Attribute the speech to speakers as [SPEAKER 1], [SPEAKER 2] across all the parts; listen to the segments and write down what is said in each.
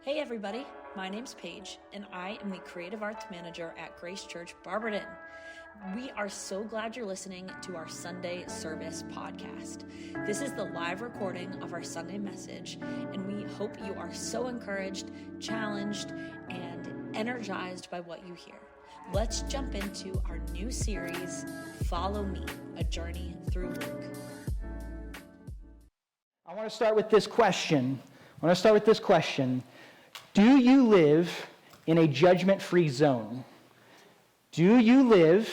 [SPEAKER 1] Hey everybody, my name's Paige, and I am the Creative Arts Manager at Grace Church Barberton. We are so glad you're listening to our Sunday Service podcast. This is the live recording of our Sunday message, and we hope you are so encouraged, challenged, and energized by what you hear. Let's jump into our new series, Follow Me, a journey through Luke.
[SPEAKER 2] I want to start with this question. Do you live in a judgment-free zone? Do you live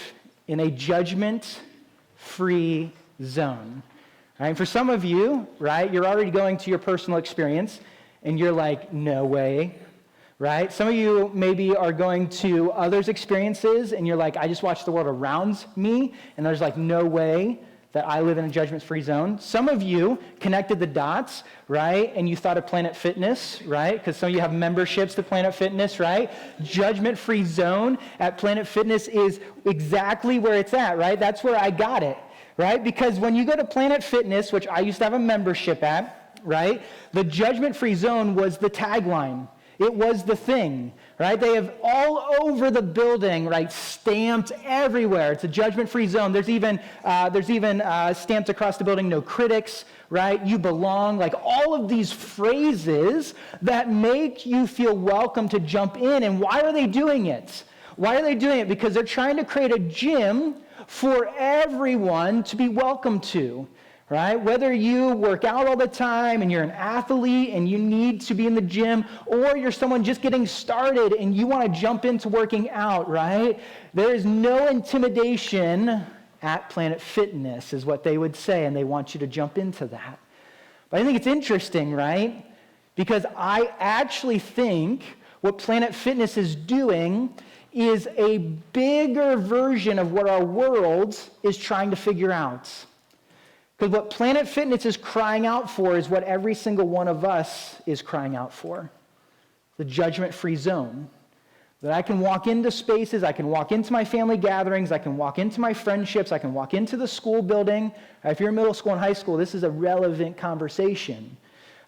[SPEAKER 2] in a judgment-free zone? All right, for some of you, right, you're already going to your personal experience, and you're like, no way, right? Some of you maybe are going to others' experiences, and you're like, I just watch the world around me, and there's like no way that I live in a judgment-free zone. Some of you connected the dots, right? And you thought of Planet Fitness, right? Because some of you have memberships to Planet Fitness, right? Judgment-free zone at Planet Fitness is exactly where it's at, right? That's where I got it, right? Because when you go to Planet Fitness, which I used to have a membership at, right? The judgment-free zone was the tagline. It was the thing, right? They have all over the building, right, stamped everywhere. It's a judgment-free zone. There's even stamped across the building, no critics, right? You belong. Like all of these phrases that make you feel welcome to jump in. And why are they doing it? Why are they doing it? Because they're trying to create a gym for everyone to be welcome to. Right? Whether you work out all the time and you're an athlete and you need to be in the gym, or you're someone just getting started and you want to jump into working out, right? There is no intimidation at Planet Fitness, is what they would say, and they want you to jump into that. But I think it's interesting, right? Because I actually think what Planet Fitness is doing is a bigger version of what our world is trying to figure out. Because what Planet Fitness is crying out for is what every single one of us is crying out for. The judgment-free zone. That I can walk into spaces, I can walk into my family gatherings, I can walk into my friendships, I can walk into the school building. If you're in middle school and high school, this is a relevant conversation.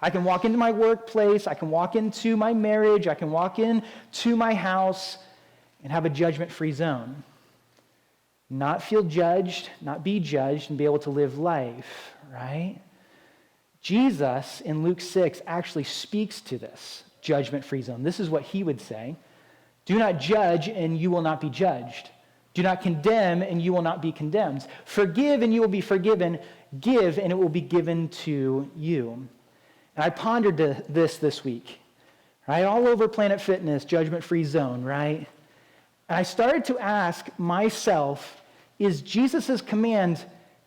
[SPEAKER 2] I can walk into my workplace, I can walk into my marriage, I can walk into my house and have a judgment-free zone. Not feel judged, not be judged, and be able to live life, right? Jesus in Luke 6 actually speaks to this judgment-free zone. This is what he would say. Do not judge and you will not be judged. Do not condemn and you will not be condemned. Forgive and you will be forgiven. Give and it will be given to you. And I pondered this week, right? All over Planet Fitness, judgment-free zone, right? And I started to ask myself, is Jesus' command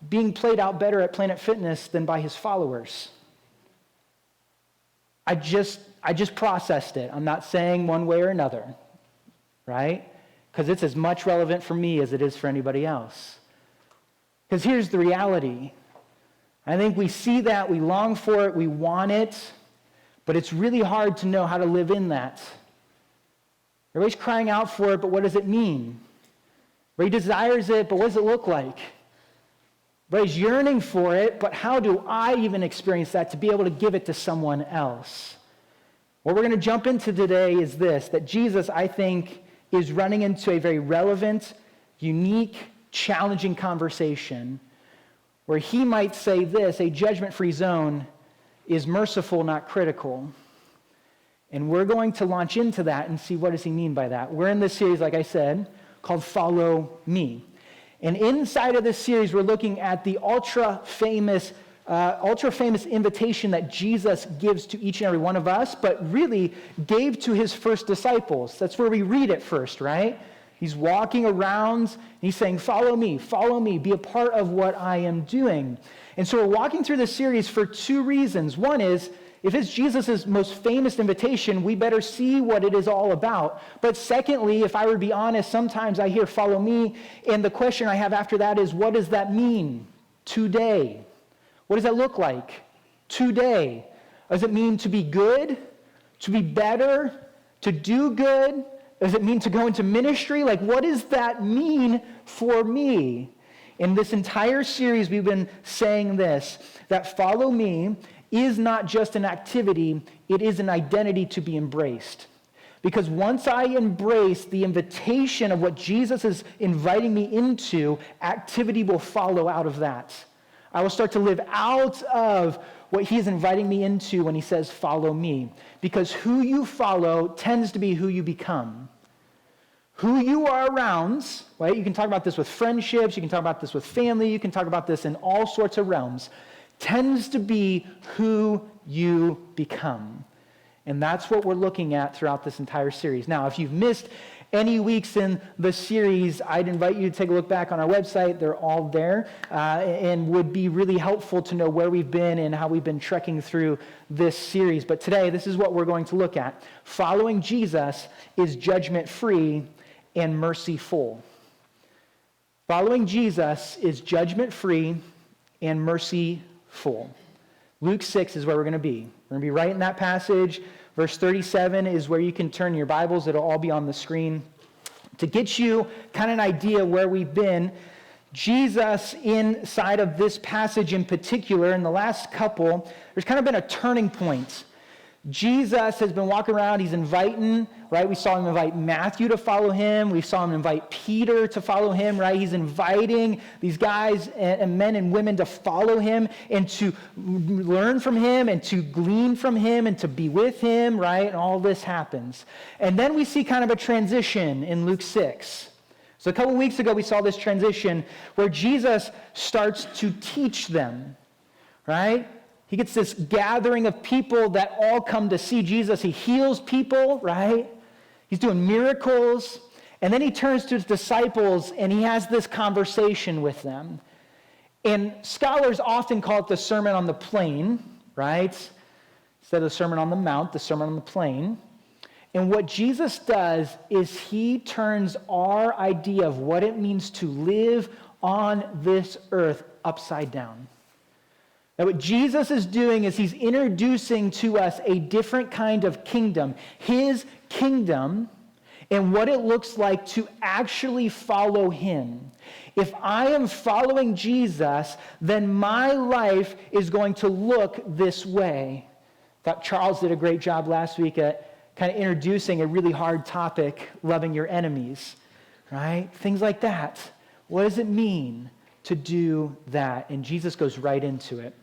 [SPEAKER 2] being played out better at Planet Fitness than by his followers? I just processed it. I'm not saying one way or another, right? Because it's as much relevant for me as it is for anybody else. Because here's the reality. I think we see that, we long for it, we want it, but it's really hard to know how to live in that. Everybody's crying out for it, but what does it mean? Everybody desires it, but what does it look like? Everybody's yearning for it, but how do I even experience that to be able to give it to someone else? What we're going to jump into today is this, that Jesus, I think, is running into a very relevant, unique, challenging conversation where he might say this: a judgment-free zone is merciful, not critical. And we're going to launch into that and see what does he mean by that. We're in this series, like I said, called Follow Me. And inside of this series, we're looking at the ultra-famous invitation that Jesus gives to each and every one of us, but really gave to his first disciples. That's where we read it first, right? He's walking around, and he's saying, follow me, be a part of what I am doing. And so we're walking through this series for two reasons. One is, if it's Jesus' most famous invitation, we better see what it is all about. But secondly, if I were to be honest, sometimes I hear follow me, and the question I have after that is, what does that mean today? What does that look like today? Does it mean to be good, to be better, to do good? Does it mean to go into ministry? Like, what does that mean for me? In this entire series, we've been saying this, that follow me is not just an activity, it is an identity to be embraced. Because once I embrace the invitation of what Jesus is inviting me into, activity will follow out of that. I will start to live out of what he is inviting me into when he says, follow me. Because who you follow tends to be who you become. Who you are around, right? You can talk about this with friendships, you can talk about this with family, you can talk about this in all sorts of realms, tends to be who you become. And that's what we're looking at throughout this entire series. Now, if you've missed any weeks in the series, I'd invite you to take a look back on our website. They're all there, and would be really helpful to know where we've been and how we've been trekking through this series. But today, this is what we're going to look at. Following Jesus is judgment-free and merciful. Following Jesus is judgment-free and merciful. Luke 6 is where we're going to be. We're going to be right in that passage. Verse 37 is where you can turn your Bibles. It'll all be on the screen. To get you kind of an idea where we've been, Jesus, inside of this passage in particular, in the last couple, there's kind of been a turning point. Jesus has been walking around, he's inviting, right? We saw him invite Matthew to follow him. We saw him invite Peter to follow him, right? He's inviting these guys and men and women to follow him and to learn from him and to glean from him and to be with him, right? And all this happens. And then we see kind of a transition in Luke 6. So a couple weeks ago, we saw this transition where Jesus starts to teach them, right? He gets this gathering of people that all come to see Jesus. He heals people, right? He's doing miracles. And then he turns to his disciples and he has this conversation with them. And scholars often call it the Sermon on the Plain, right? Instead of the Sermon on the Mount, the Sermon on the Plain. And what Jesus does is he turns our idea of what it means to live on this earth upside down. Now, what Jesus is doing is he's introducing to us a different kind of kingdom, his kingdom, and what it looks like to actually follow him. If I am following Jesus, then my life is going to look this way. I thought Charles did a great job last week at kind of introducing a really hard topic, loving your enemies, right? Things like that. What does it mean to do that? And Jesus goes right into it.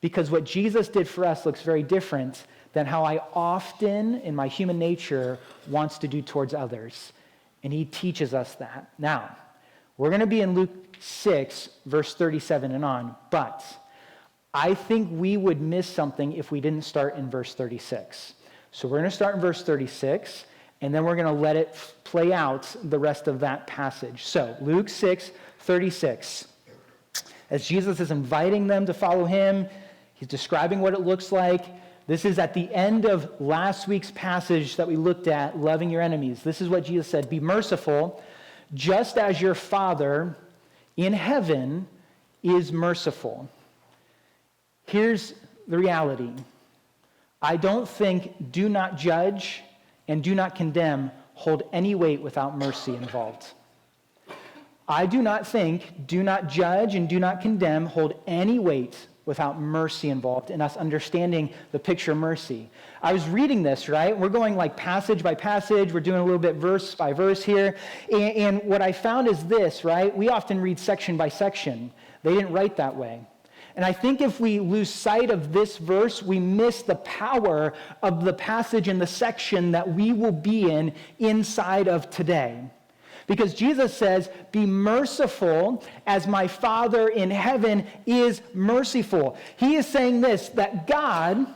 [SPEAKER 2] Because what Jesus did for us looks very different than how I often, in my human nature, wants to do towards others. And he teaches us that. Now, we're going to be in Luke 6, verse 37 and on. But I think we would miss something if we didn't start in verse 36. So we're going to start in verse 36, and then we're going to let it play out the rest of that passage. So, Luke 6, 36. As Jesus is inviting them to follow him, he's describing what it looks like. This is at the end of last week's passage that we looked at, loving your enemies. This is what Jesus said, be merciful, just as your Father in heaven is merciful. Here's the reality. I don't think do not judge and do not condemn hold any weight without mercy involved. I do not think do not judge and do not condemn hold any weight without mercy involved in us understanding the picture of mercy. I was reading this, right? We're going like passage by passage. We're doing a little bit verse by verse here. And what I found is this, right? We often read section by section. They didn't write that way. And I think if we lose sight of this verse, we miss the power of the passage and the section that we will be in inside of today. Because Jesus says, be merciful as my Father in heaven is merciful. He is saying this, that God,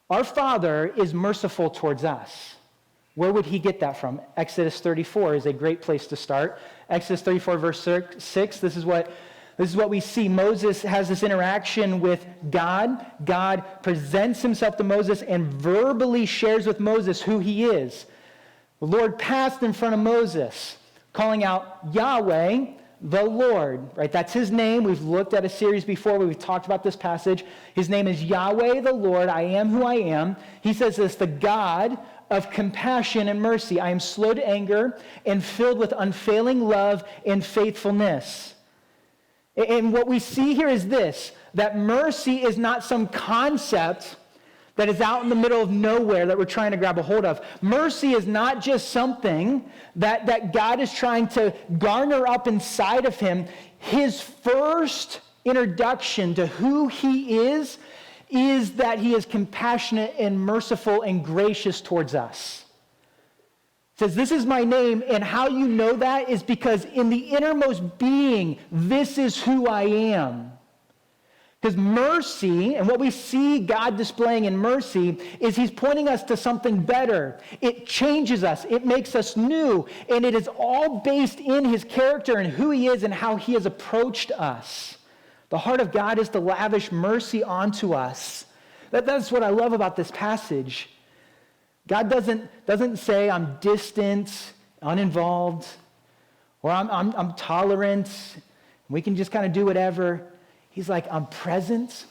[SPEAKER 2] our Father, is merciful towards us. Where would he get that from? Exodus 34 is a great place to start. Exodus 34, verse 6, this is what we see. Moses has this interaction with God. God presents himself to Moses and verbally shares with Moses who he is. The Lord passed in front of Moses, calling out Yahweh, the Lord, right? That's his name. We've looked at a series before where we've talked about this passage. His name is Yahweh, the Lord. I am who I am. He says this, the God of compassion and mercy. I am slow to anger and filled with unfailing love and faithfulness. And what we see here is this, that mercy is not some concept that is out in the middle of nowhere that we're trying to grab a hold of. Mercy is not just something that God is trying to garner up inside of him. His first introduction to who he is that he is compassionate and merciful and gracious towards us. It says, this is my name, and how you know that is because in the innermost being, this is who I am. Because mercy, and what we see God displaying in mercy, is he's pointing us to something better. It changes us. It makes us new. And it is all based in his character and who he is and how he has approached us. The heart of God is to lavish mercy onto us. That's what I love about this passage. God doesn't say, I'm distant, uninvolved, or I'm tolerant. We can just kind of do whatever. He's like, I'm present,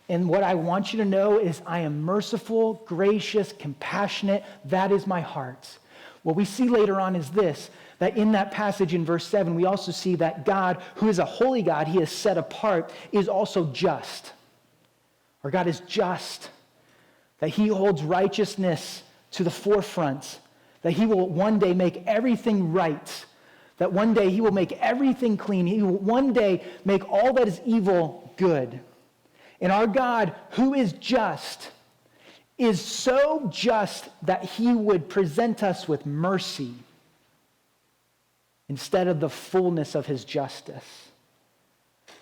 [SPEAKER 2] and what I want you to know is I am merciful, gracious, compassionate. That is my heart. What we see later on is this, that in that passage in verse 7, we also see that God, who is a holy God, he is set apart, is also just. Our God is just, that he holds righteousness to the forefront, that he will one day make everything right, that one day he will make everything clean. He will one day make all that is evil good. And our God, who is just, is so just that he would present us with mercy instead of the fullness of his justice.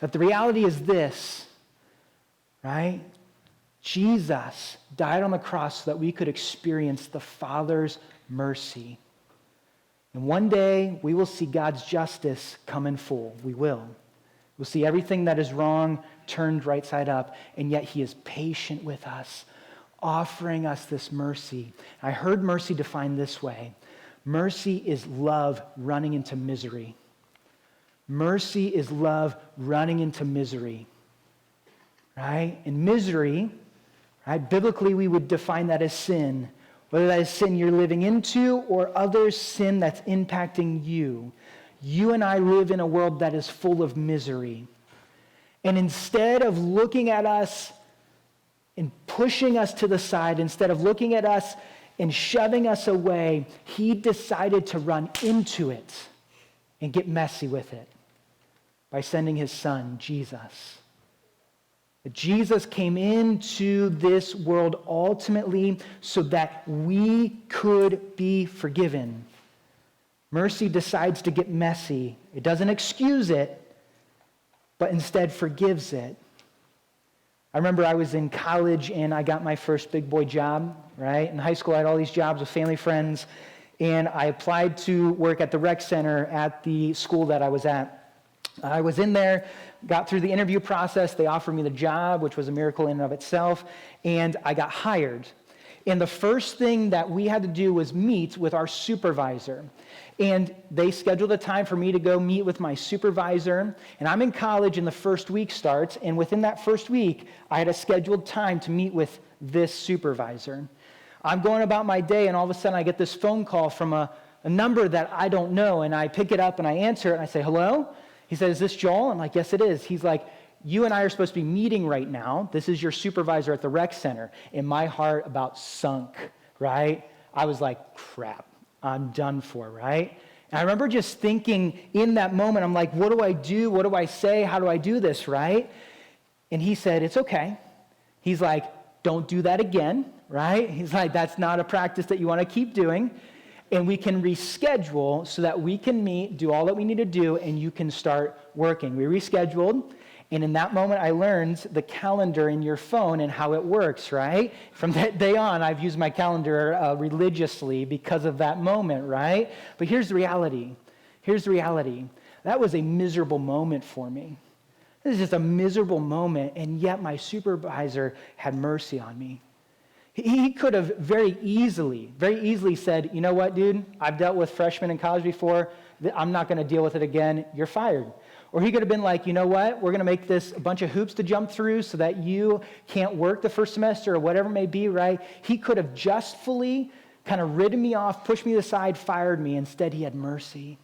[SPEAKER 2] That the reality is this, right? Jesus died on the cross so that we could experience the Father's mercy. And one day, we will see God's justice come in full. We will. We'll see everything that is wrong turned right side up, and yet he is patient with us, offering us this mercy. I heard mercy defined this way. Mercy is love running into misery. Mercy is love running into misery. Right? And misery, right? Biblically, we would define that as sin. Whether that is sin you're living into or others' sin that's impacting you. You and I live in a world that is full of misery. And instead of looking at us and pushing us to the side, instead of looking at us and shoving us away, he decided to run into it and get messy with it by sending his son, Jesus. Jesus came into this world ultimately so that we could be forgiven. Mercy decides to get messy. It doesn't excuse it, but instead forgives it. I remember I was in college and I got my first big boy job, right? In high school, I had all these jobs with family friends, and I applied to work at the rec center at the school that I was at. I was in there, got through the interview process. They offered me the job, which was a miracle in and of itself, and I got hired. And the first thing that we had to do was meet with our supervisor. And they scheduled a time for me to go meet with my supervisor. And I'm in college and the first week starts. And within that first week, I had a scheduled time to meet with this supervisor. I'm going about my day, and all of a sudden I get this phone call from a number that I don't know. And I pick it up and I answer it and I say, hello? He said, is this Joel? I'm like, yes, it is. He's like, you and I are supposed to be meeting right now. This is your supervisor at the rec center. And my heart about sunk, right? I was like, crap, I'm done for, right? And I remember just thinking in that moment, I'm like, what do I do? What do I say? How do I do this, right? And he said, it's okay. He's like, don't do that again, right? He's like, that's not a practice that you want to keep doing. And we can reschedule so that we can meet, do all that we need to do, and you can start working. We rescheduled. And in that moment, I learned the calendar in your phone and how it works, right? From that day on, I've used my calendar religiously because of that moment, right? But here's the reality. Here's the reality. That was a miserable moment for me. This is just a miserable moment, and yet my supervisor had mercy on me. He could have very easily said, you know what, dude? I've dealt with freshmen in college before. I'm not going to deal with it again. You're fired. Or he could have been like, you know what? We're going to make this a bunch of hoops to jump through so that you can't work the first semester or whatever it may be, right? He could have justly kind of ridden me off, pushed me aside, fired me. Instead, he had mercy.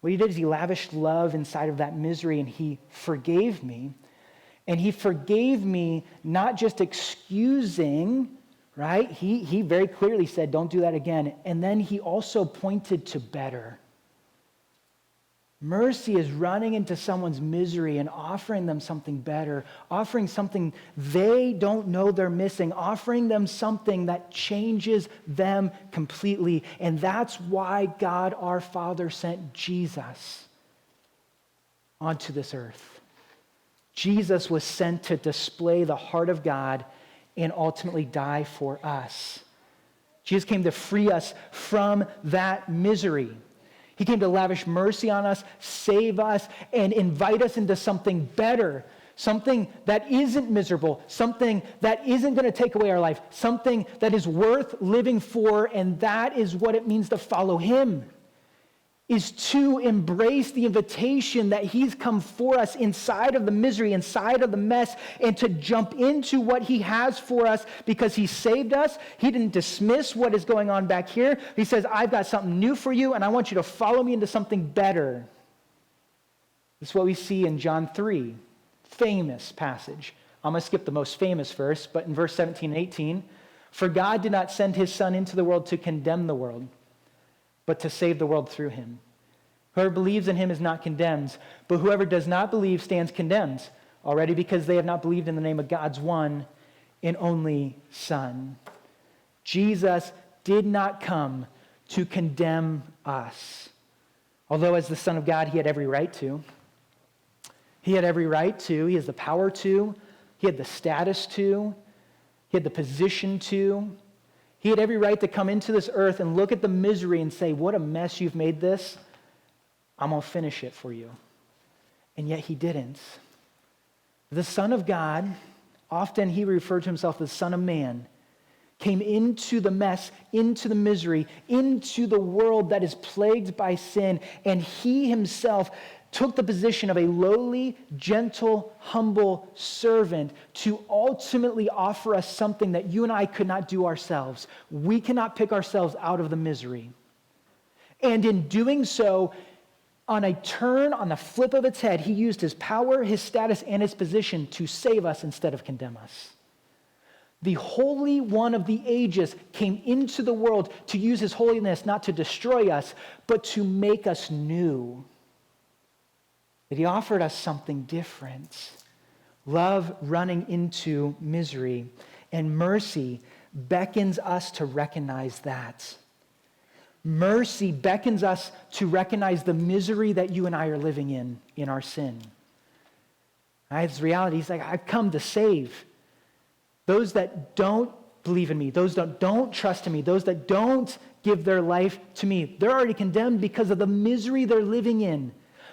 [SPEAKER 2] What he did is he lavished love inside of that misery, and he forgave me. And he forgave me, not just excusing, right? He very clearly said, don't do that again. And then he also pointed to better. Mercy is running into someone's misery and offering them something better, offering something they don't know they're missing, offering them something that changes them completely. And that's why God our Father sent Jesus onto this earth. Jesus was sent to display the heart of God and ultimately die for us. Jesus came to free us from that misery. He came to lavish mercy on us, save us, and invite us into something better, something that isn't miserable, something that isn't going to take away our life, something that is worth living for, and that is what it means to follow him, is to embrace the invitation that he's come for us inside of the misery, inside of the mess, and to jump into what he has for us because he saved us. He didn't dismiss what is going on back here. He says, I've got something new for you, and I want you to follow me into something better. This is what we see in John 3, famous passage. I'm going to skip the most famous verse, but in verse 17 and 18, for God did not send his Son into the world to condemn the world, but to save the world through him. Whoever believes in him is not condemned, but whoever does not believe stands condemned already because they have not believed in the name of God's one and only Son. Jesus did not come to condemn us, although as the Son of God, he had every right to. He had every right to. He has the power to. He had the status to. He had the position to. He had every right to come into this earth and look at the misery and say, what a mess you've made this. I'm going to finish it for you. And yet he didn't. The Son of God, often he referred to himself as Son of Man, came into the mess, into the misery, into the world that is plagued by sin, and he himself took the position of a lowly, gentle, humble servant to ultimately offer us something that you and I could not do ourselves. We cannot pick ourselves out of the misery. And in doing so, on a turn, on the flip of its head, he used his power, his status, and his position to save us instead of condemn us. The Holy One of the ages came into the world to use his holiness not to destroy us, but to make us new. That he offered us something different. Love running into misery. And mercy beckons us to recognize that. Mercy beckons us to recognize the misery that you and I are living in our sin. Right? It's reality. He's like, I've come to save those that don't believe in me, those that don't trust in me, those that don't give their life to me. They're already condemned because of the misery they're living in.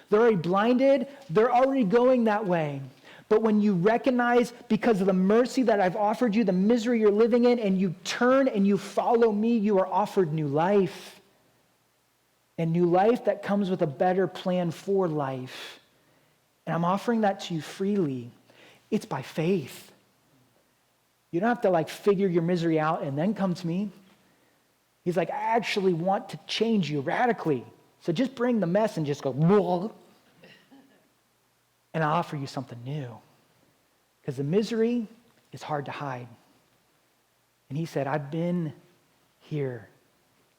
[SPEAKER 2] They're already blinded. They're already going that way. But when you recognize, because of the mercy that I've offered you, the misery you're living in, and you turn and you follow me, you are offered new life. And new life that comes with a better plan for life. And I'm offering that to you freely. It's by faith. You don't have to figure your misery out and then come to me. He's like, I actually want to change you radically. So just bring the mess and just go, whoa. And I'll offer you something new. Because the misery is hard to hide. And he said, I've been here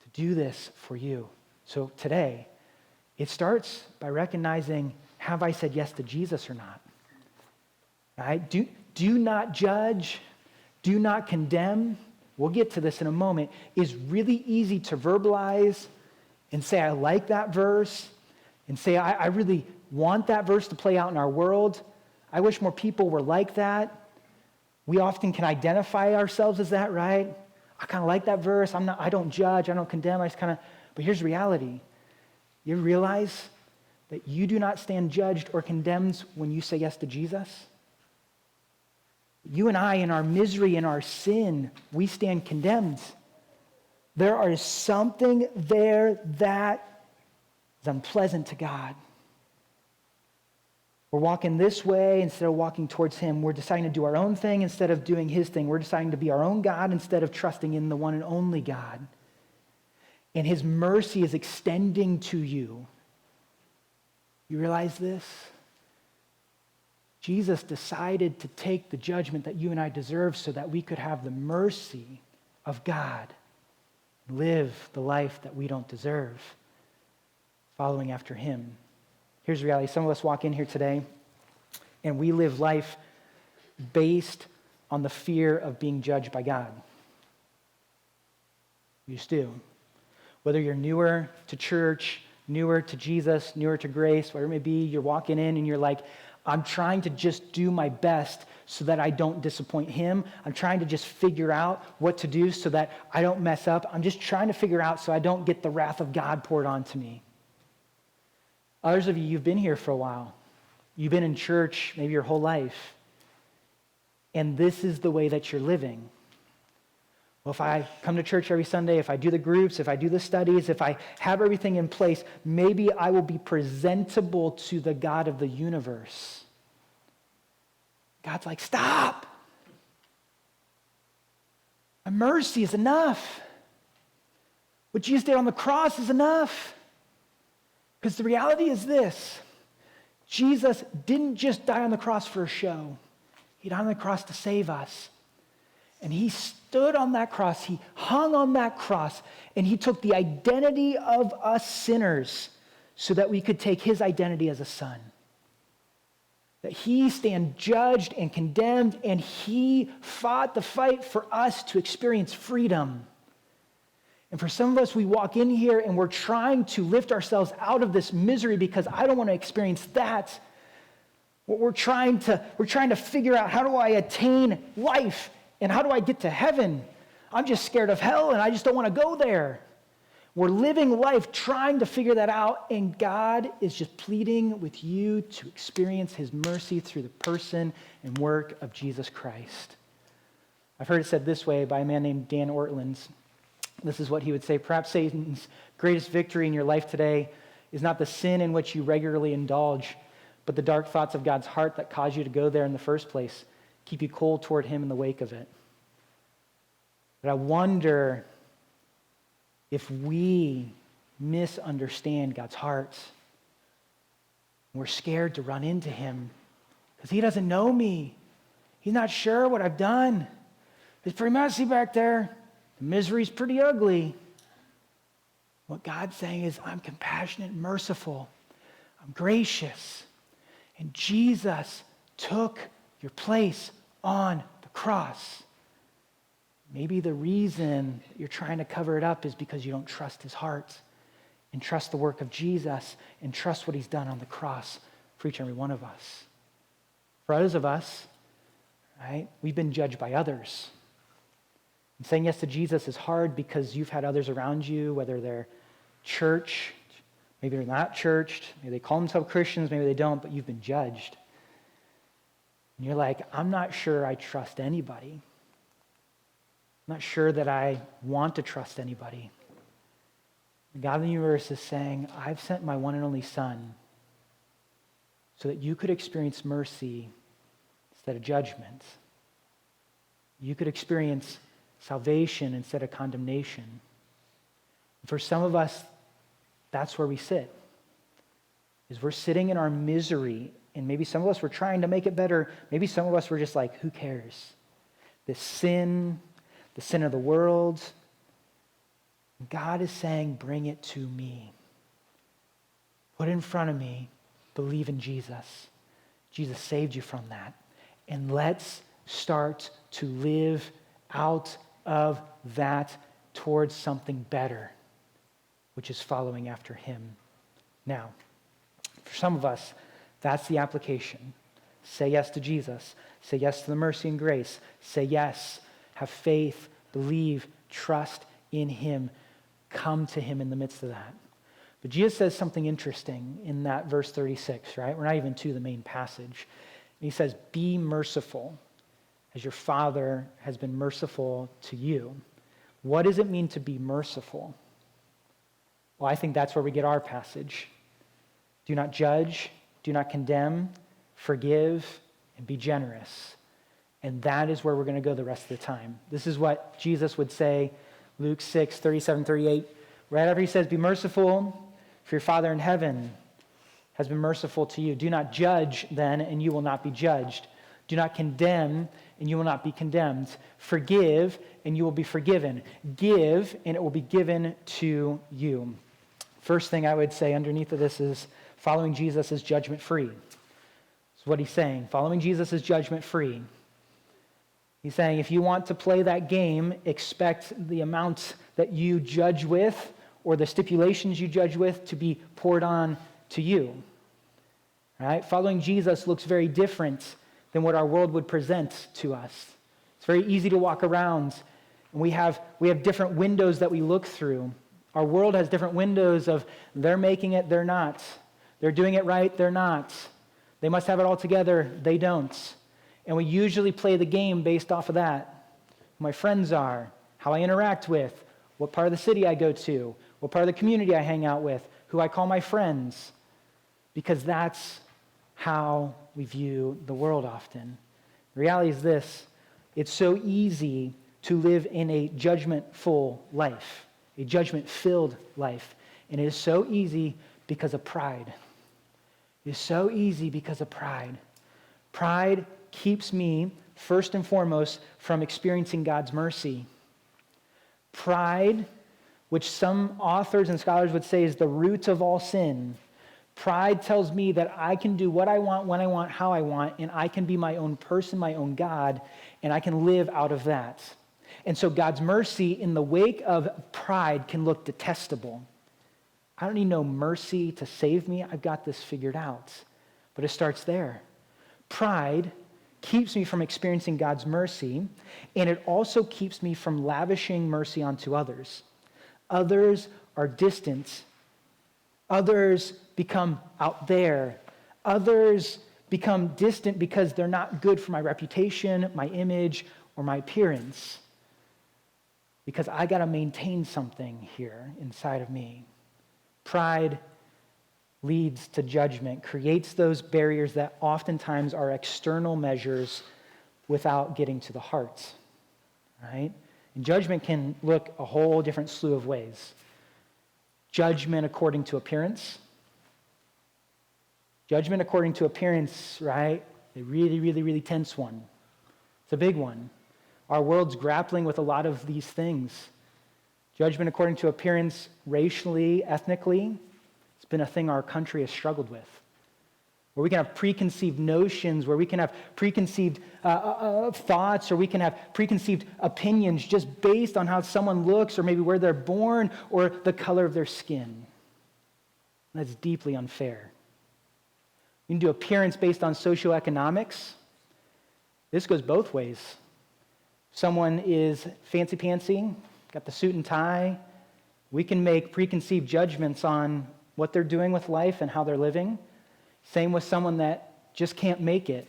[SPEAKER 2] to do this for you. So today, it starts by recognizing, have I said yes to Jesus or not? Right? Do not judge. Do not condemn. We'll get to this in a moment. Is really easy to verbalize and say, I like that verse, and say, I really want that verse to play out in our world. I wish more people were like that. We often can identify ourselves as that, right? I kind of like that verse. I don't judge. I don't condemn. I just kind of, but here's the reality. You realize that you do not stand judged or condemned when you say yes to Jesus? You and I, in our misery, in our sin, we stand condemned. There is something there that is unpleasant to God. We're walking this way instead of walking towards him. We're deciding to do our own thing instead of doing his thing. We're deciding to be our own God instead of trusting in the one and only God. And his mercy is extending to you. You realize this? Jesus decided to take the judgment that you and I deserve so that we could have the mercy of God, live the life that we don't deserve, following after him. Here's the reality. Some of us walk in here today and we live life based on the fear of being judged by God. You just do. Whether you're newer to church, newer to Jesus, newer to grace, whatever it may be, you're walking in and you're like, I'm trying to just do my best so that I don't disappoint him. I'm trying to just figure out what to do so that I don't mess up. I'm just trying to figure out so I don't get the wrath of God poured onto me. Others of you, you've been here for a while. You've been in church maybe your whole life. And this is the way that you're living. Well, if I come to church every Sunday, if I do the groups, if I do the studies, if I have everything in place, maybe I will be presentable to the God of the universe. God's like, stop. My mercy is enough. What Jesus did on the cross is enough. Because the reality is this. Jesus didn't just die on the cross for a show. He died on the cross to save us. And he stood on that cross, he hung on that cross, and he took the identity of us sinners so that we could take his identity as a son. That he stand judged and condemned, and he fought the fight for us to experience freedom. And for some of us, we walk in here and we're trying to lift ourselves out of this misery because I don't want to experience that. We're trying to figure out, how do I attain life? And how do I get to heaven? I'm just scared of hell and I just don't want to go there. We're living life trying to figure that out, and God is just pleading with you to experience his mercy through the person and work of Jesus Christ. I've heard it said this way by a man named Dan Ortlands. This is what he would say: perhaps Satan's greatest victory in your life today is not the sin in which you regularly indulge, but the dark thoughts of God's heart that cause you to go there in the first place, keep you cold toward him in the wake of it. But I wonder if we misunderstand God's heart. We're scared to run into him because he doesn't know me. He's not sure what I've done. It's pretty messy back there. The misery's pretty ugly. What God's saying is, I'm compassionate and merciful. I'm gracious. And Jesus took your place on the cross. Maybe the reason you're trying to cover it up is because you don't trust his heart and trust the work of Jesus and trust what he's done on the cross for each and every one of us. For others of us, right, we've been judged by others. And saying yes to Jesus is hard because you've had others around you, whether they're church, maybe they're not churched, maybe they call themselves Christians, maybe they don't, but you've been judged. And you're like, I'm not sure I trust anybody. I'm not sure that I want to trust anybody. The God of the universe is saying, I've sent my one and only Son so that you could experience mercy instead of judgment. You could experience salvation instead of condemnation. For some of us, that's where we sit. Is we're sitting in our misery, and maybe some of us were trying to make it better. Maybe some of us were just like, who cares? This sin, the sin of the world. God is saying, bring it to me. Put it in front of me. Believe in Jesus. Jesus saved you from that. And let's start to live out of that towards something better, which is following after him. Now, for some of us, that's the application. Say yes to Jesus. Say yes to the mercy and grace. Say yes. Have faith, believe, trust in him. Come to him in the midst of that. But Jesus says something interesting in that verse 36, right? We're not even to the main passage. He says, be merciful as your Father has been merciful to you. What does it mean to be merciful? Well, I think that's where we get our passage. Do not judge, do not condemn, forgive, and be generous. And that is where we're going to go the rest of the time. This is what Jesus would say, Luke 6, 37, 38. Right after he says, be merciful for your Father in heaven has been merciful to you. Do not judge then, and you will not be judged. Do not condemn, and you will not be condemned. Forgive, and you will be forgiven. Give, and it will be given to you. First thing I would say underneath of this is following Jesus is judgment-free. That's what he's saying. Following Jesus is judgment-free. He's saying if you want to play that game, expect the amounts that you judge with or the stipulations you judge with to be poured on to you. Right? Following Jesus looks very different than what our world would present to us. It's very easy to walk around, and we have different windows that we look through. Our world has different windows of they're making it, they're not. They're doing it right, they're not. They must have it all together, they don't. And we usually play the game based off of that. Who my friends are, how I interact with, what part of the city I go to, what part of the community I hang out with, who I call my friends. Because that's how we view the world often. The reality is this: it's so easy to live in a judgment-full life, a judgment-filled life. And it is so easy because of pride. It is so easy because of pride. Pride keeps me, first and foremost, from experiencing God's mercy. Pride, which some authors and scholars would say is the root of all sin. Pride tells me that I can do what I want, when I want, how I want, and I can be my own person, my own God, and I can live out of that. And so God's mercy in the wake of pride can look detestable. I don't need no mercy to save me. I've got this figured out. But it starts there. Pride keeps me from experiencing God's mercy, and it also keeps me from lavishing mercy onto others. Others are distant. Others become out there. Others become distant because they're not good for my reputation, my image, or my appearance. Because I got to maintain something here inside of me. Pride leads to judgment, creates those barriers that oftentimes are external measures without getting to the heart, right? And judgment can look a whole different slew of ways. Judgment according to appearance. Judgment according to appearance, right? A really, really, really tense one. It's a big one. Our world's grappling with a lot of these things. Judgment according to appearance, racially, ethnically, it's been a thing our country has struggled with. Where we can have preconceived notions, where we can have preconceived thoughts, or we can have preconceived opinions just based on how someone looks, or maybe where they're born, or the color of their skin. That's deeply unfair. You can do appearance based on socioeconomics. This goes both ways. Someone is fancy-pantsy, got the suit and tie. We can make preconceived judgments on what they're doing with life and how they're living. Same with someone that just can't make it,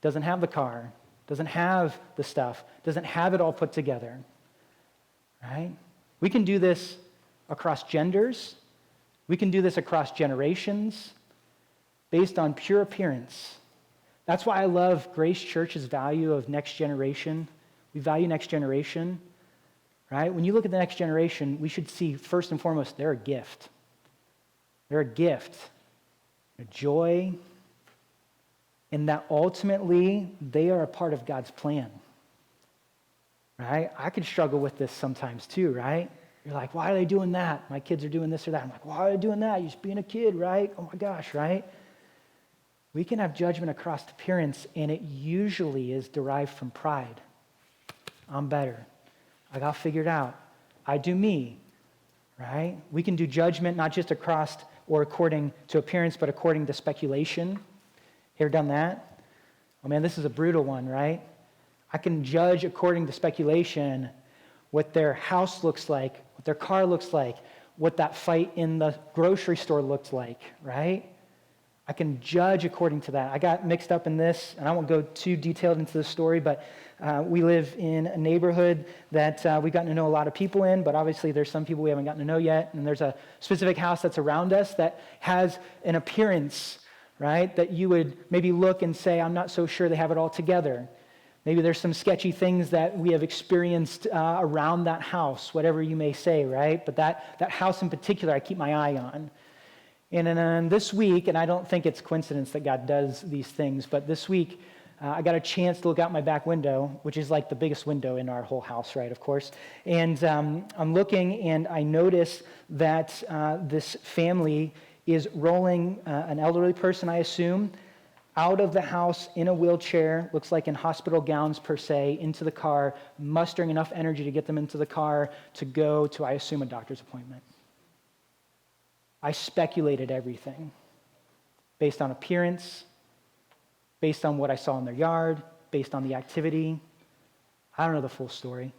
[SPEAKER 2] doesn't have the car, doesn't have the stuff, doesn't have it all put together, right? We can do this across genders. We can do this across generations based on pure appearance. That's why I love Grace Church's value of next generation. We value next generation, right? When you look at the next generation, we should see first and foremost, they're a gift. They're a gift, a joy, and that ultimately they are a part of God's plan, right? I can struggle with this sometimes too, right? You're like, why are they doing that? My kids are doing this or that. I'm like, why are they doing that? You're just being a kid, right? Oh my gosh, right? We can have judgment across appearance, and it usually is derived from pride. I'm better. I got figured out. I do me, right? We can do judgment not just across or according to appearance, but according to speculation. Ever done that? Oh man, this is a brutal one, right? I can judge according to speculation what their house looks like, what their car looks like, what that fight in the grocery store looked like, right? I can judge according to that. I got mixed up in this, and I won't go too detailed into the story, but we live in a neighborhood that we've gotten to know a lot of people in, but obviously there's some people we haven't gotten to know yet, and there's a specific house that's around us that has an appearance, right, that you would maybe look and say, I'm not so sure they have it all together. Maybe there's some sketchy things that we have experienced around that house, whatever you may say, right? But that house in particular, I keep my eye on. And then this week, and I don't think it's coincidence that God does these things, but this week I got a chance to look out my back window, which is like the biggest window in our whole house, right, of course. And I'm looking, and I notice that this family is rolling an elderly person, I assume, out of the house in a wheelchair, looks like in hospital gowns per se, into the car, mustering enough energy to get them into the car to go to, I assume, a doctor's appointment. I speculated everything based on appearance, based on what I saw in their yard, based on the activity. I don't know the full story.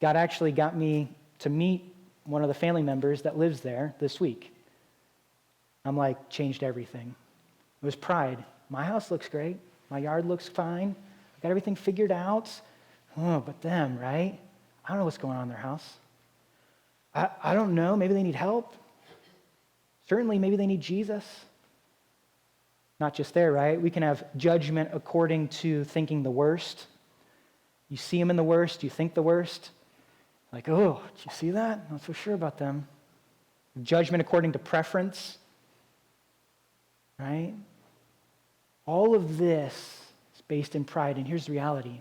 [SPEAKER 2] God actually got me to meet one of the family members that lives there this week. I'm like, changed everything. It was pride. My house looks great. My yard looks fine. I got everything figured out. Oh, but them, right? I don't know what's going on in their house. I don't know. Maybe they need help. Certainly, maybe they need Jesus. Not just there, right? We can have judgment according to thinking the worst. You see them in the worst, you think the worst. Like, oh, did you see that? Not so sure about them. Judgment according to preference, right? All of this is based in pride, and here's the reality.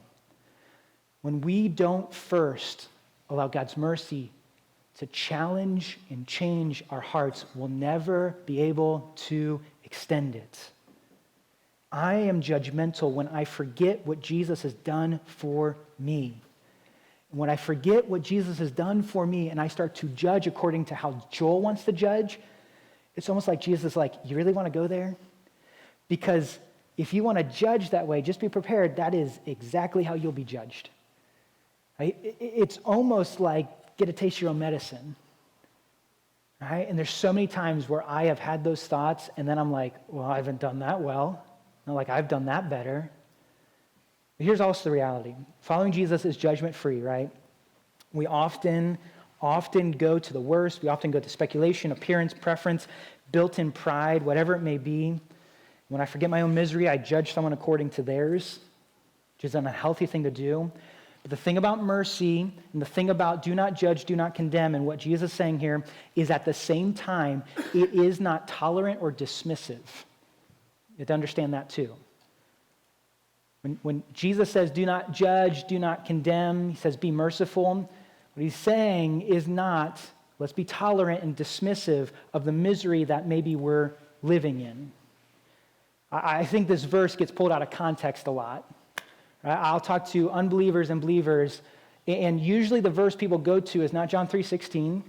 [SPEAKER 2] When we don't first allow God's mercy to challenge and change our hearts, we'll never be able to extend it. I am judgmental when I forget what Jesus has done for me. When I forget what Jesus has done for me and I start to judge according to how Joel wants to judge, it's almost like Jesus is like, you really want to go there? Because if you want to judge that way, just be prepared. That is exactly how you'll be judged. Right? It's almost like get a taste of your own medicine. Right? And there's so many times where I have had those thoughts and then I'm like, well, I haven't done that well. And like, I've done that better. But here's also the reality. Following Jesus is judgment-free, right? We often go to the worst. We often go to speculation, appearance, preference, built-in pride, whatever it may be. When I forget my own misery, I judge someone according to theirs, which is an unhealthy thing to do. But the thing about mercy and the thing about do not judge, do not condemn, and what Jesus is saying here is at the same time, it is not tolerant or dismissive. You have to understand that too. When Jesus says do not judge, do not condemn, he says be merciful, what he's saying is not let's be tolerant and dismissive of the misery that maybe we're living in. I think this verse gets pulled out of context a lot. Right? I'll talk to unbelievers and believers, and usually the verse people go to is not John 3:16,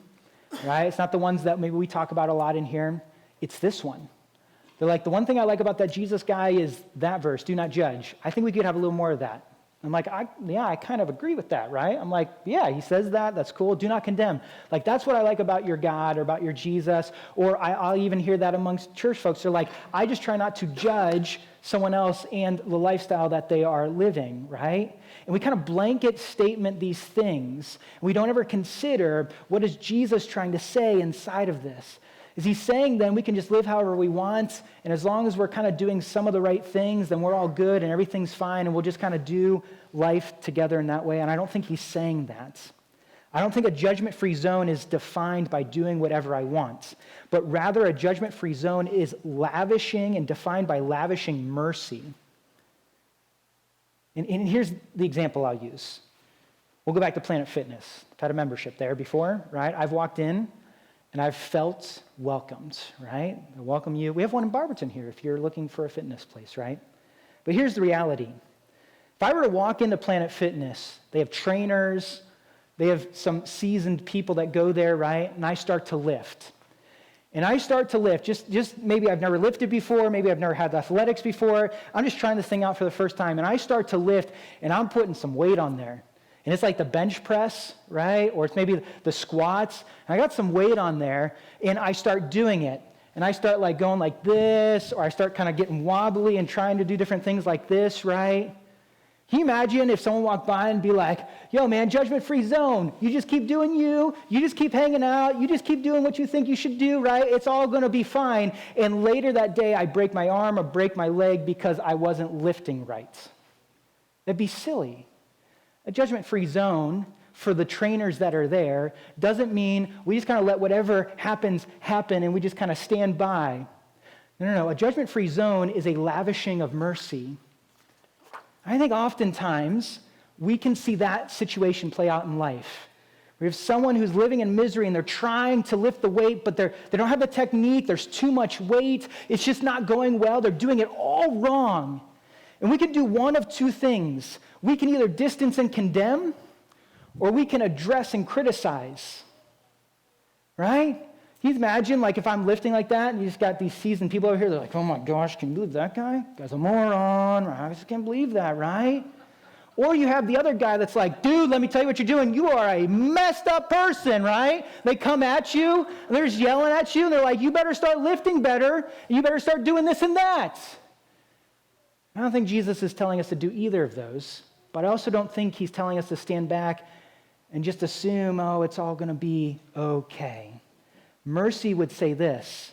[SPEAKER 2] right? It's not the ones that maybe we talk about a lot in here. It's this one. They're like, the one thing I like about that Jesus guy is that verse, do not judge. I think we could have a little more of that. I'm like, I kind of agree with that, right? I'm like, yeah, he says that. That's cool. Do not condemn. Like, that's what I like about your God or about your Jesus. Or I'll even hear that amongst church folks. They're like, I just try not to judge someone else and the lifestyle that they are living, right? And we kind of blanket statement these things. We don't ever consider what is Jesus trying to say inside of this. Is he saying then we can just live however we want, and as long as we're kind of doing some of the right things, then we're all good and everything's fine, and we'll just kind of do life together in that way? And I don't think he's saying that. I don't think a judgment-free zone is defined by doing whatever I want, but rather a judgment-free zone is lavishing and defined by lavishing mercy. And here's the example I'll use. We'll go back to Planet Fitness. I've had a membership there before, right? I've walked in, and I've felt welcomed, right? I welcome you. We have one in Barberton here if you're looking for a fitness place, right? But here's the reality. If I were to walk into Planet Fitness, they have trainers, they have some seasoned people that go there, right? And I start to lift. And I start to lift, just maybe I've never lifted before, maybe I've never had athletics before. I'm just trying this thing out for the first time. And I start to lift, and I'm putting some weight on there. And it's like the bench press, right? Or it's maybe the squats. And I got some weight on there, and I start doing it. And I start like going like this, or I start kind of getting wobbly and trying to do different things like this, right? Can you imagine if someone walked by and be like, yo, man, judgment-free zone. You just keep doing you just keep hanging out, you just keep doing what you think you should do, right? It's all going to be fine. And later that day, I break my arm or break my leg because I wasn't lifting right. That'd be silly. A judgment-free zone for the trainers that are there. Doesn't mean we just kind of let whatever happens happen and we just kind of stand by. No. A judgment-free zone is a lavishing of mercy. I think oftentimes we can see that situation play out in life. We have someone who's living in misery and they're trying to lift the weight, but they don't have the technique. There's too much weight. It's just not going well. They're doing it all wrong. And we can do one of two things. We can either distance and condemn, or we can address and criticize. Right? Can you imagine, like, if I'm lifting like that, and you just got these seasoned people over here, they're like, oh my gosh, can you believe that guy? That guy's a moron. I just can't believe that, right? Or you have the other guy that's like, dude, let me tell you what you're doing. You are a messed up person, right? They come at you, and they're just yelling at you, and they're like, you better start lifting better, and you better start doing this and that. I don't think Jesus is telling us to do either of those, but I also don't think he's telling us to stand back and just assume, oh, it's all going to be okay. Mercy would say this: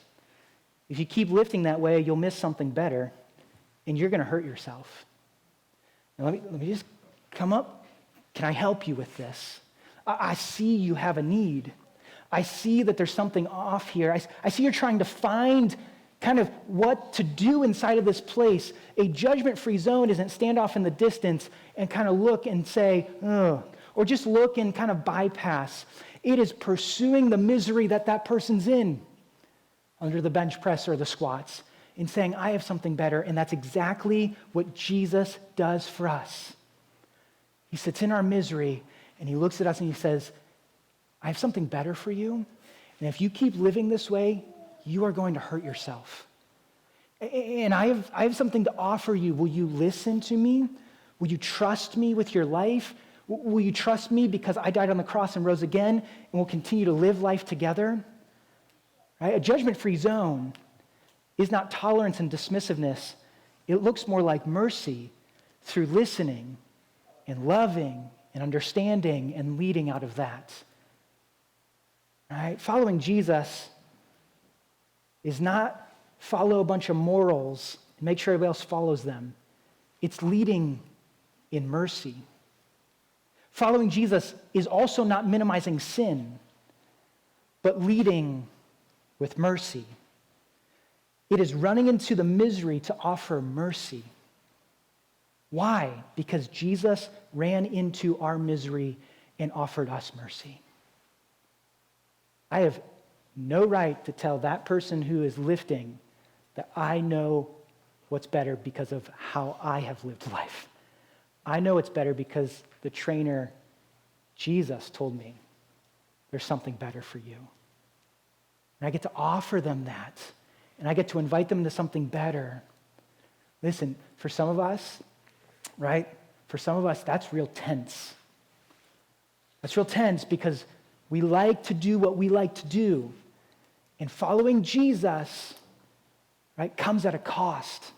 [SPEAKER 2] if you keep lifting that way, you'll miss something better, and you're going to hurt yourself. Now, let me just come up. Can I help you with this? I see you have a need. I see that there's something off here. I see you're trying to find kind of what to do inside of this place. A judgment-free zone isn't stand off in the distance and kind of look and say, ugh, or just look and kind of bypass. It is pursuing the misery that person's in under the bench press or the squats and saying, I have something better. And that's exactly what Jesus does for us. He sits in our misery and he looks at us and he says, I have something better for you. And if you keep living this way, you are going to hurt yourself. And I have something to offer you. Will you listen to me? Will you trust me with your life? Will you trust me because I died on the cross and rose again and we'll continue to live life together? Right? A judgment-free zone is not tolerance and dismissiveness. It looks more like mercy through listening and loving and understanding and leading out of that. Right? Following Jesus is not follow a bunch of morals and make sure everybody else follows them. It's leading in mercy. Following Jesus is also not minimizing sin, but leading with mercy. It is running into the misery to offer mercy. Why? Because Jesus ran into our misery and offered us mercy. I have no right to tell that person who is lifting that I know what's better because of how I have lived life. I know it's better because the trainer, Jesus, told me there's something better for you. And I get to offer them that. And I get to invite them to something better. Listen, for some of us, right? For some of us, that's real tense. That's real tense because we like to do what we like to do. And following Jesus, right, comes at a cost.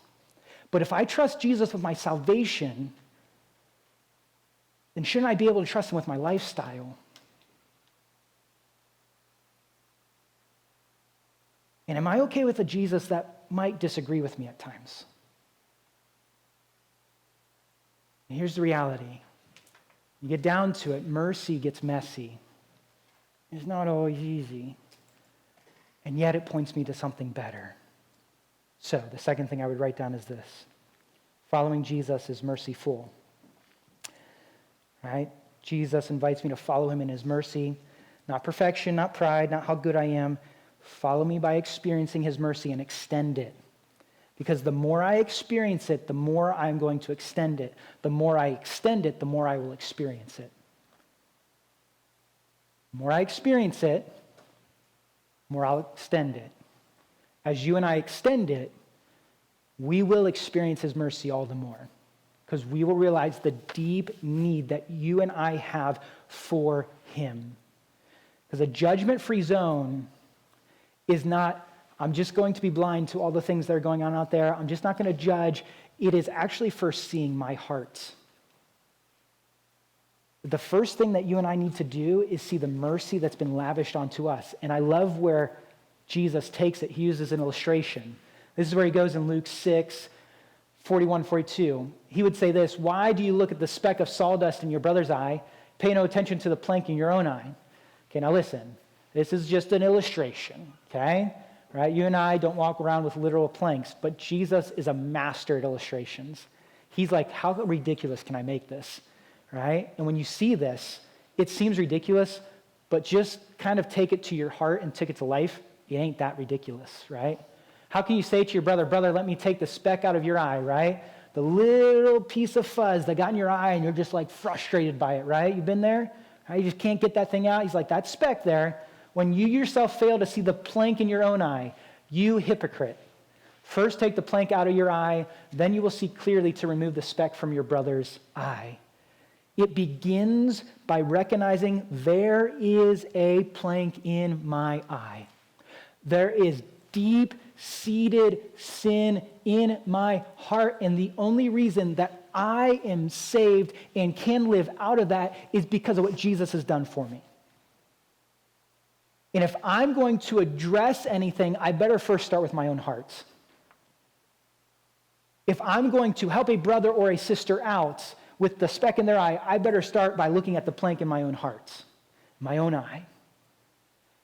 [SPEAKER 2] But if I trust Jesus with my salvation, then shouldn't I be able to trust him with my lifestyle? And am I okay with a Jesus that might disagree with me at times? And here's the reality. You get down to it, mercy gets messy. It's not always easy. And yet it points me to something better. So the second thing I would write down is this. Following Jesus is merciful. Right? Jesus invites me to follow him in his mercy. Not perfection, not pride, not how good I am. Follow me by experiencing his mercy and extend it. Because the more I experience it, the more I'm going to extend it. The more I extend it, the more I will experience it. The more I experience it, the more I'll extend it. As you and I extend it, we will experience his mercy all the more. Because we will realize the deep need that you and I have for him. Because a judgment-free zone is not, I'm just going to be blind to all the things that are going on out there. I'm just not going to judge. It is actually first seeing my heart. The first thing that you and I need to do is see the mercy that's been lavished onto us. And I love where Jesus takes it. He uses an illustration. This is where he goes in Luke 6, 41, 42. He would say this: why do you look at the speck of sawdust in your brother's eye, pay no attention to the plank in your own eye. Okay, now listen. This is just an illustration, okay? Right? You and I don't walk around with literal planks, but Jesus is a master at illustrations. He's like, how ridiculous can I make this? Right? And when you see this, it seems ridiculous, but just kind of take it to your heart and take it to life. It ain't that ridiculous, right? How can you say to your brother, brother, let me take the speck out of your eye, right? The little piece of fuzz that got in your eye and you're just like frustrated by it, right? You've been there? Right? You just can't get that thing out. He's like, that speck there, when you yourself fail to see the plank in your own eye, you hypocrite. First take the plank out of your eye, then you will see clearly to remove the speck from your brother's eye. It begins by recognizing there is a plank in my eye. There is deep-seated sin in my heart, and the only reason that I am saved and can live out of that is because of what Jesus has done for me. And if I'm going to address anything, I better first start with my own heart. If I'm going to help a brother or a sister out with the speck in their eye, I better start by looking at the plank in my own heart, my own eye.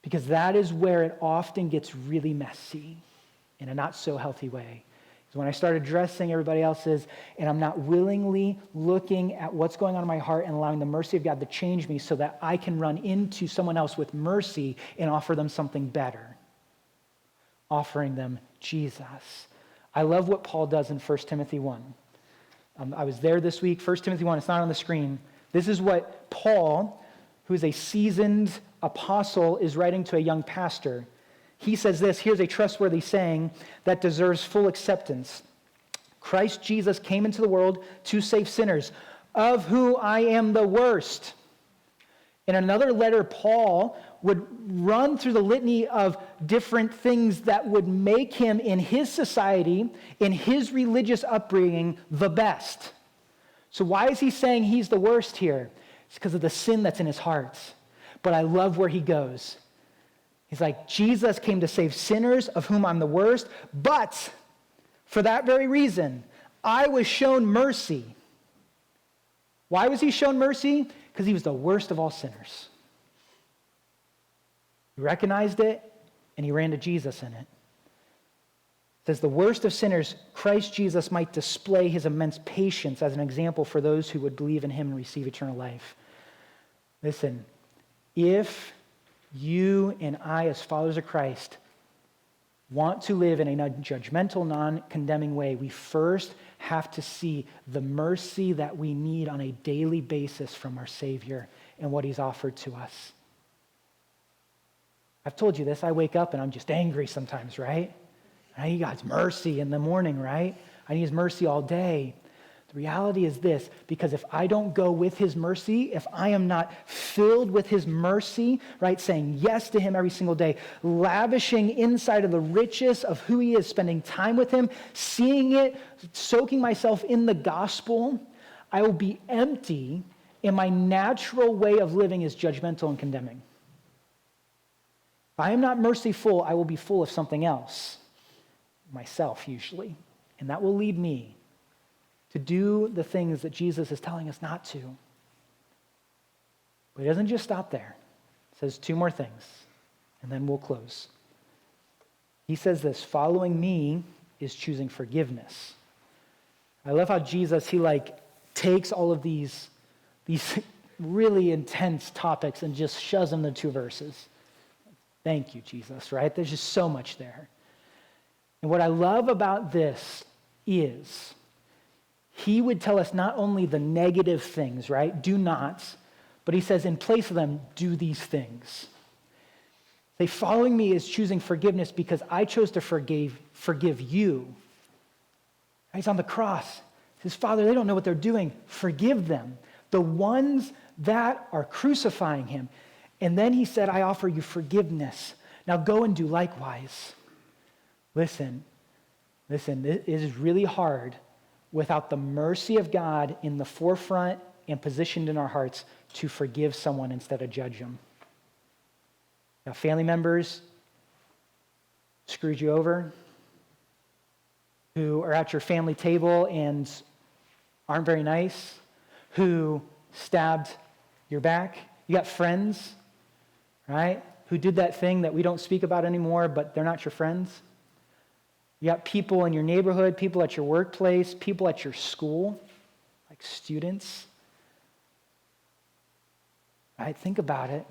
[SPEAKER 2] Because that is where it often gets really messy in a not so healthy way. Because when I start addressing everybody else's and I'm not willingly looking at what's going on in my heart and allowing the mercy of God to change me so that I can run into someone else with mercy and offer them something better. Offering them Jesus. I love what Paul does in 1 Timothy 1. I was there this week, 1 Timothy 1, it's not on the screen. This is what Paul, who is a seasoned apostle, is writing to a young pastor. He says this, here's a trustworthy saying that deserves full acceptance. Christ Jesus came into the world to save sinners, of whom I am the worst. In another letter, Paul would run through the litany of different things that would make him, in his society, in his religious upbringing, the best. So why is he saying he's the worst here? It's because of the sin that's in his heart. But I love where he goes. He's like, Jesus came to save sinners, of whom I'm the worst, but for that very reason, I was shown mercy. Why was he shown mercy? Because he was the worst of all sinners. He recognized it, and he ran to Jesus in it. It says, the worst of sinners, Christ Jesus might display his immense patience as an example for those who would believe in him and receive eternal life. Listen, if you and I, as followers of Christ, want to live in a non-judgmental, non-condemning way, we first have to see the mercy that we need on a daily basis from our Savior and what he's offered to us. I've told you this, I wake up and I'm just angry sometimes, right? I need God's mercy in the morning, right? I need his mercy all day. The reality is this, because if I don't go with his mercy, if I am not filled with his mercy, right, saying yes to him every single day, lavishing inside of the riches of who he is, spending time with him, seeing it, soaking myself in the gospel, I will be empty, and my natural way of living is judgmental and condemning. If I am not merciful, I will be full of something else, myself usually, and that will lead me to do the things that Jesus is telling us not to. But he doesn't just stop there. He says two more things, and then we'll close. He says this, following me is choosing forgiveness. I love how Jesus, he takes all of these really intense topics and just shoves them into 2 verses. Thank you, Jesus, right? There's just so much there. And what I love about this is he would tell us not only the negative things, right? Do nots, but he says in place of them, do these things. Say, following me is choosing forgiveness because I chose to forgive you. He's on the cross. He says, Father, they don't know what they're doing. Forgive them. The ones that are crucifying him. And then he said, I offer you forgiveness. Now go and do likewise. Listen, it is really hard without the mercy of God in the forefront and positioned in our hearts to forgive someone instead of judge them. Now, family members screwed you over, who are at your family table and aren't very nice, who stabbed your back. You got friends, right, who did that thing that we don't speak about anymore, but they're not your friends. You got people in your neighborhood, people at your workplace, people at your school, like students. Right? Think about it.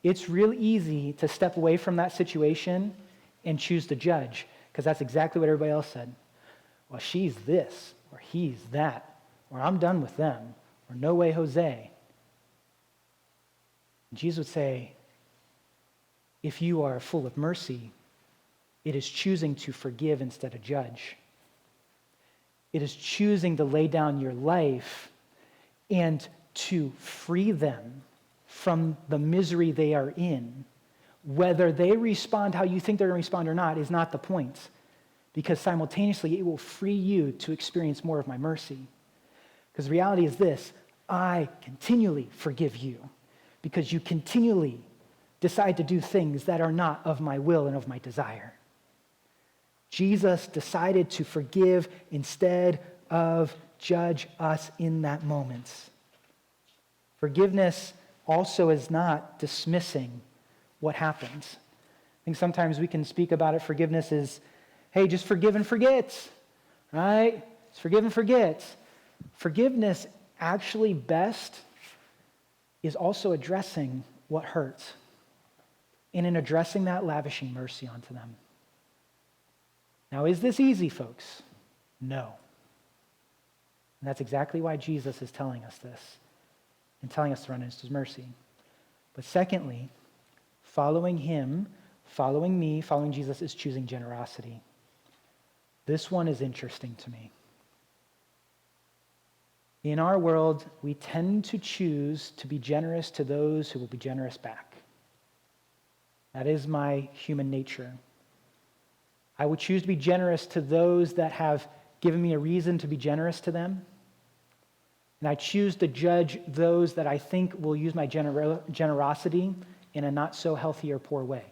[SPEAKER 2] It's real easy to step away from that situation and choose to judge, because that's exactly what everybody else said. Well, she's this, or he's that, or I'm done with them, or no way, Jose. And Jesus would say, if you are full of mercy, it is choosing to forgive instead of judge. It is choosing to lay down your life and to free them from the misery they are in. Whether they respond how you think they're going to respond or not is not the point, because simultaneously it will free you to experience more of my mercy. Because the reality is this: I continually forgive you because you continually decide to do things that are not of my will and of my desire. Jesus decided to forgive instead of judge us in that moment. Forgiveness also is not dismissing what happens. I think sometimes we can speak about it. Forgiveness is, hey, just forgive and forget, right? Just forgive and forget. Forgiveness actually best is also addressing what hurts. And in addressing that, lavishing mercy onto them. Now, is this easy, folks? No. And that's exactly why Jesus is telling us this and telling us to run into his mercy. But secondly, following him, following me, following Jesus is choosing generosity. This one is interesting to me. In our world, we tend to choose to be generous to those who will be generous back. That is my human nature. I would choose to be generous to those that have given me a reason to be generous to them. And I choose to judge those that I think will use my generosity in a not so healthy or poor way.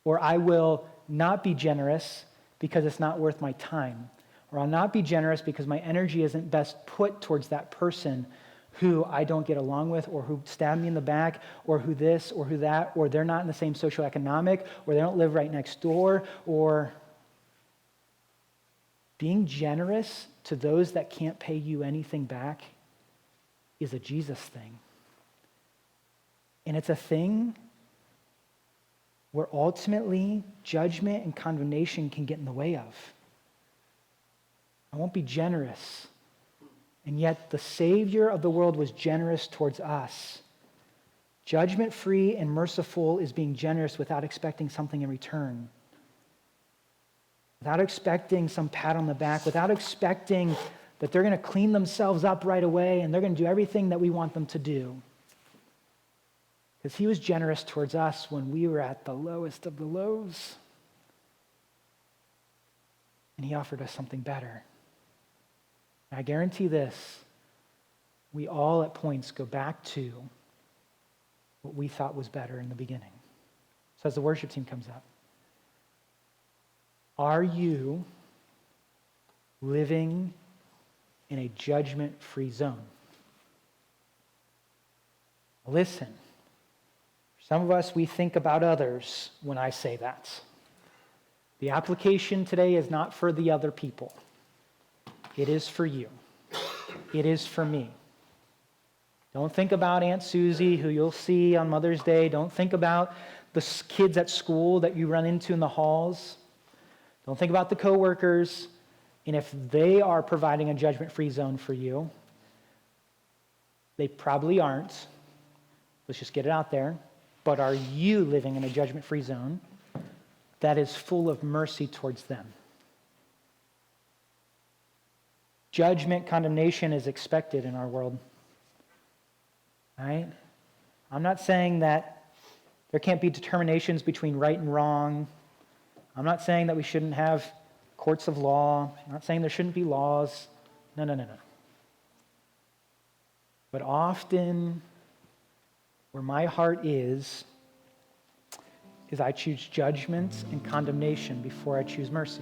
[SPEAKER 2] Or I will not be generous because it's not worth my time. Or I'll not be generous because my energy isn't best put towards that person who I don't get along with, or who stabbed me in the back, or who this, or who that, or they're not in the same socioeconomic, or they don't live right next door, or being generous to those that can't pay you anything back is a Jesus thing. And it's a thing where ultimately judgment and condemnation can get in the way of. I won't be generous. And yet the Savior of the world was generous towards us. Judgment-free and merciful is being generous without expecting something in return. Without expecting some pat on the back, without expecting that they're going to clean themselves up right away and they're going to do everything that we want them to do. Because he was generous towards us when we were at the lowest of the lows. And he offered us something better. I guarantee this, we all at points go back to what we thought was better in the beginning. So as the worship team comes up, are you living in a judgment-free zone? Listen, some of us, we think about others when I say that. The application today is not for the other people. It is for you. It is for me. Don't think about Aunt Susie, who you'll see on Mother's Day. Don't think about the kids at school that you run into in the halls. Don't think about the coworkers. And if they are providing a judgment-free zone for you, they probably aren't. Let's just get it out there. But are you living in a judgment-free zone that is full of mercy towards them? Judgment, condemnation is expected in our world. Right? I'm not saying that there can't be determinations between right and wrong. I'm not saying that we shouldn't have courts of law. I'm not saying there shouldn't be laws. No. But often, where my heart is I choose judgment and condemnation before I choose mercy.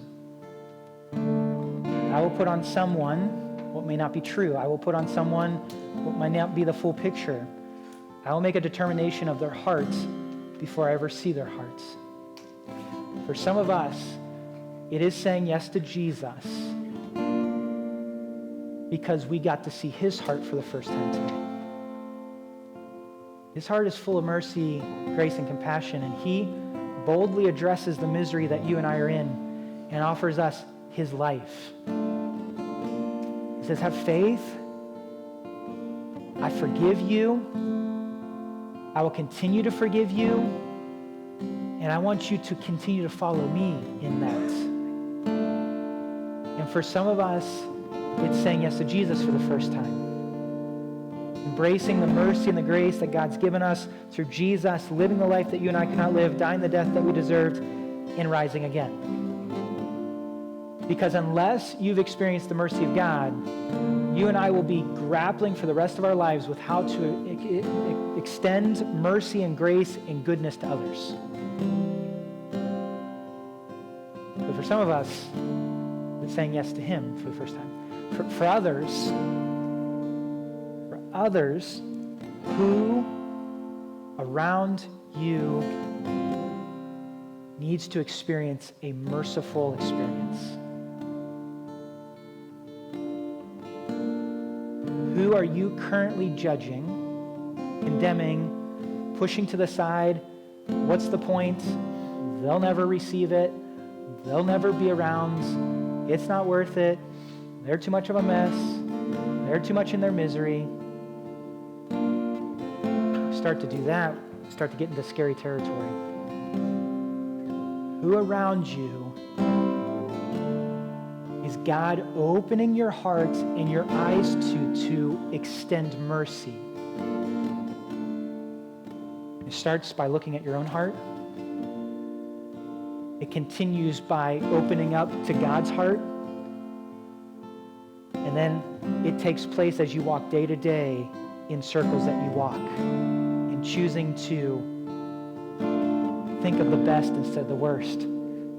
[SPEAKER 2] I will put on someone what may not be true. I will put on someone what might not be the full picture. I will make a determination of their hearts before I ever see their hearts. For some of us, it is saying yes to Jesus because we got to see his heart for the first time today. His heart is full of mercy, grace, and compassion, and he boldly addresses the misery that you and I are in and offers us his life. He says, have faith. I forgive you. I will continue to forgive you. And I want you to continue to follow me in that. And for some of us, it's saying yes to Jesus for the first time. Embracing the mercy and the grace that God's given us through Jesus, living the life that you and I cannot live, dying the death that we deserved, and rising again. Because unless you've experienced the mercy of God, you and I will be grappling for the rest of our lives with how to extend mercy and grace and goodness to others. But for some of us, it's saying yes to him for the first time. For others who around you needs to experience a merciful experience. Who are you currently judging, condemning, pushing to the side? What's the point? They'll never receive it. They'll never be around. It's not worth it. They're too much of a mess. They're too much in their misery. Start to do that, start to get into scary territory. Who around you is God opening your heart and your eyes to extend mercy? It starts by looking at your own heart. It continues by opening up to God's heart. And then it takes place as you walk day to day in circles that you walk, and choosing to think of the best instead of the worst,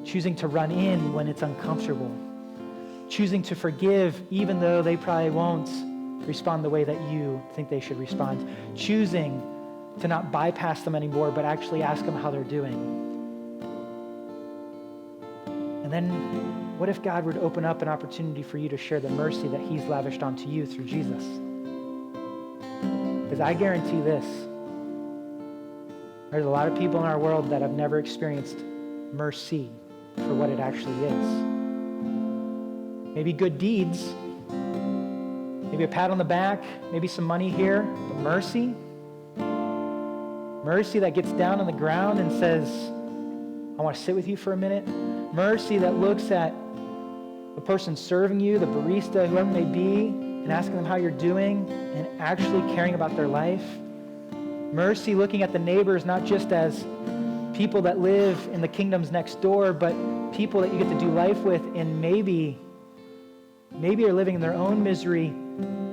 [SPEAKER 2] choosing to run in when it's uncomfortable, choosing to forgive even though they probably won't respond the way that you think they should respond, choosing to not bypass them anymore but actually ask them how they're doing. And then what if God were to open up an opportunity for you to share the mercy that he's lavished onto you through Jesus? Because I guarantee this, there's a lot of people in our world that have never experienced mercy for what it actually is. Maybe good deeds, maybe a pat on the back, maybe some money here, but mercy that gets down on the ground and says, I want to sit with you for a minute. Mercy that looks at the person serving you, the barista, whoever it may be, and asking them how you're doing and actually caring about their life. Mercy looking at the neighbors not just as people that live in the kingdoms next door, but people that you get to do life with and maybe are living in their own misery,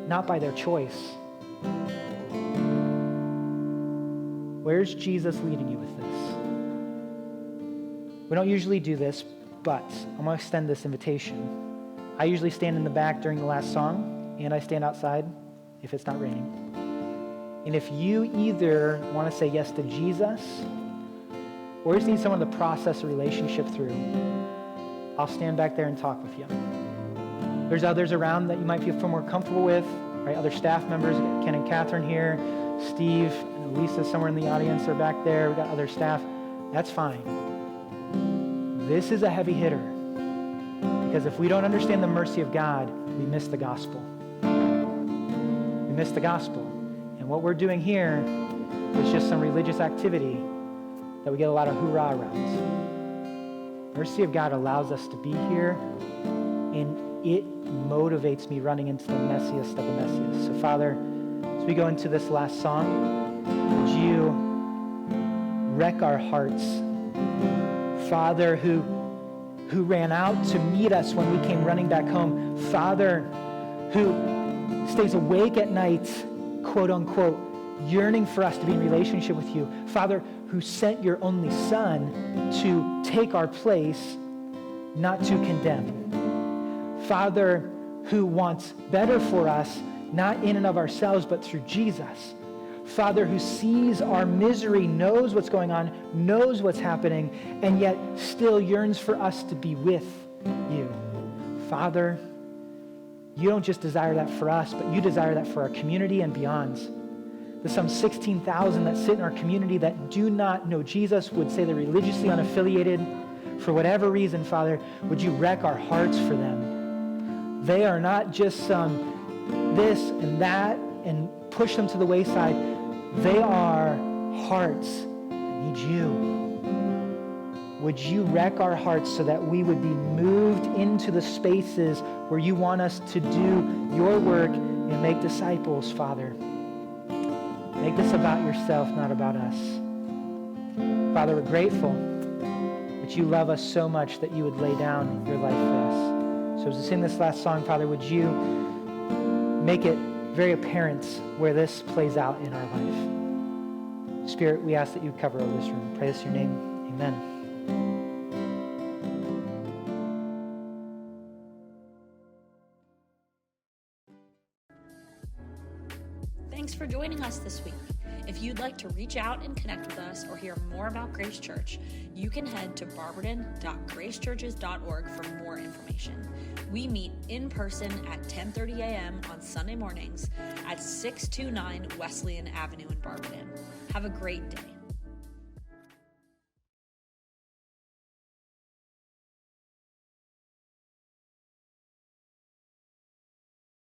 [SPEAKER 2] not by their choice. Where's Jesus leading you with this? We don't usually do this, but I'm going to extend this invitation. I usually stand in the back during the last song, and I stand outside if it's not raining. And if you either want to say yes to Jesus or just need someone to process a relationship through, I'll stand back there and talk with you. There's others around that you might feel more comfortable with, right? Other staff members, Ken and Catherine here, Steve and Lisa somewhere in the audience are back there. We've got other staff. That's fine. This is a heavy hitter because if we don't understand the mercy of God, we miss the gospel. We miss the gospel. And what we're doing here is just some religious activity that we get a lot of hoorah around. Mercy of God allows us to be here, and it motivates me running into the messiest of the messiest. So Father, as we go into this last song, would you wreck our hearts? Father, who ran out to meet us when we came running back home. Father, who stays awake at night, quote unquote, yearning for us to be in relationship with you. Father, who sent your only Son to take our place, not to condemn. Father, who wants better for us, not in and of ourselves, but through Jesus. Father, who sees our misery, knows what's going on, knows what's happening, and yet still yearns for us to be with you. Father, you don't just desire that for us, but you desire that for our community and beyond. The some 16,000 that sit in our community that do not know Jesus, would say they're religiously unaffiliated. For whatever reason, Father, would you wreck our hearts for them? They are not just some this and that and push them to the wayside. They are hearts that need you. Would you wreck our hearts so that we would be moved into the spaces where you want us to do your work and make disciples, Father? Make this about yourself, not about us. Father, we're grateful that you love us so much that you would lay down your life for us. So as we sing this last song, Father, would you make it very apparent where this plays out in our life? Spirit, we ask that you cover over this room. Pray this in your name. Amen.
[SPEAKER 1] Thanks for joining us this week. If you'd like to reach out and connect with us or hear more about Grace Church, you can head to barberton.gracechurches.org for more information. We meet in person at 10:30 a.m. on Sunday mornings at 629 Wesleyan Avenue in Barberton. Have a great day.